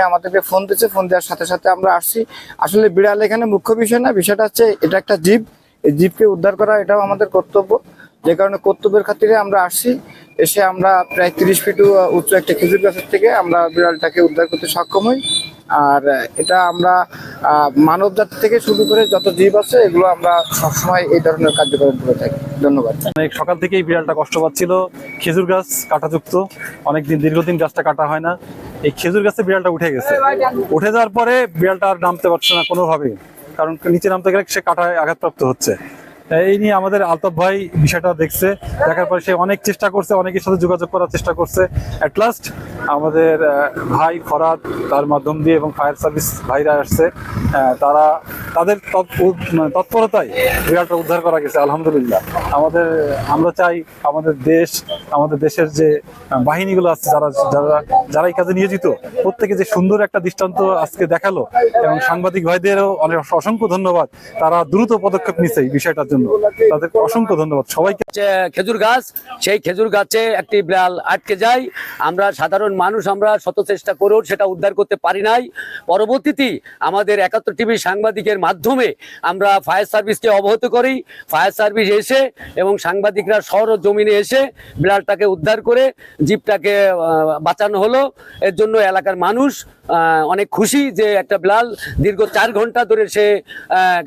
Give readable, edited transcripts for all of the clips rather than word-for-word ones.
আমাদেরকে ফোন দিচ্ছে, ফোন দেওয়ার সাথে সাথে আমরা আসছি। আসলে বিড়াল এখানে মুখ্য বিষয় না, বিষয়টা হচ্ছে এটা একটা জীব, এই জীবকে উদ্ধার করা এটাও আমাদের কর্তব্য। যে কারণে কর্তব্যের খাতিরে আমরা আসছি। এসে আমরা প্রায় 30 ফিট উঁচু একটা খেজুর গাছের থেকে আমরা বিড়ালটাকে উদ্ধার করতে সক্ষম হই। আর এটা আমরা মানব জাতি থেকে শুরু করে যত জীব আছে এগুলো আমরা সবসময় এই ধরনের কার্যক্রম করে থাকি। ধন্যবাদ। অনেক সকাল থেকেই বিড়ালটা কষ্ট পাচ্ছিল। খেজুর গাছ কাটাযুক্ত, অনেকদিন দীর্ঘদিন গাছটা কাটা হয় না। এই খেজুর গাছে বিড়ালটা উঠে গেছে। উঠে যাওয়ার পরে বিড়ালটা আর নামতে পারছে না কোনোভাবেই, কারণ নিচে নামতে গেলে সে কাটায় আঘাতপ্রাপ্ত হচ্ছে। এই নিয়ে আমাদের আলতাফ ভাই বিষয়টা দেখছে, দেখার পরে সে অনেক চেষ্টা করছে, অনেকের সাথে যোগাযোগ করার চেষ্টা করছে। অ্যাট লাস্ট আমাদের ভাই ফরাদ তার মাধ্যম দিয়ে এবং ফায়ার সার্ভিস ভাইরা আসছে, তারা তাদের তৎপরতায় বিড়ালটা উদ্ধার করা গেছে আলহামদুলিল্লাহ। আমরা চাই আমাদের দেশের যে বাহিনীগুলো আছে, যারা এই কাজে নিয়োজিত, প্রত্যেকে যে সুন্দর একটা দৃষ্টান্ত আজকে দেখালো, এবং সাংবাদিক ভাইদেরও অনেক অসংখ্য ধন্যবাদ। তারা দ্রুত পদক্ষেপ নিচ্ছে এই বিষয়টার জন্য, তাদেরকে অসংখ্য ধন্যবাদ সবাইকে। খেজুর গাছ, সেই খেজুর গাছে একটি বিড়াল আটকে যায়। আমরা সাধারণ মানুষ আমরা শত চেষ্টা করেও সেটা উদ্ধার করতে পারি নাই। পরবর্তীতে আমাদের 71 টিভি সাংবাদিকের মাধ্যমে আমরা ফায়ার সার্ভিসকে অবহিত করি। ফায়ার সার্ভিস এসে এবং সাংবাদিকরা শহর জমিনে এসে বিড়ালটাকে উদ্ধার করে জীবটাকে বাঁচানো হলো। এর জন্য এলাকার মানুষ অনেক খুশি যে একটা বিড়াল দীর্ঘ 4 ঘন্টা ধরে সে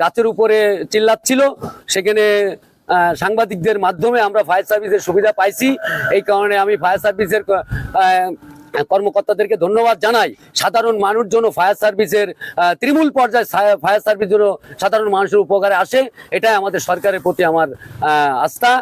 গাছের উপরে চিল্লাচ্ছিল। সেখানে সাংবাদিকদের মাধ্যমে আমরা ফায়ার সার্ভিসের সুবিধা পাইছি। এই কারণে আমি ফায়ার সার্ভিসের কর্মকর্তাদেরকে ধন্যবাদ জানাই। সাধারণ মানুষ জন্য ফায়ার সার্ভিসের তৃণমূল পর্যায়ে ফায়ার সার্ভিস জন্য সাধারণ মানুষের উপকারে আসে, এটাই আমাদের সরকারের প্রতি আমার আস্থা।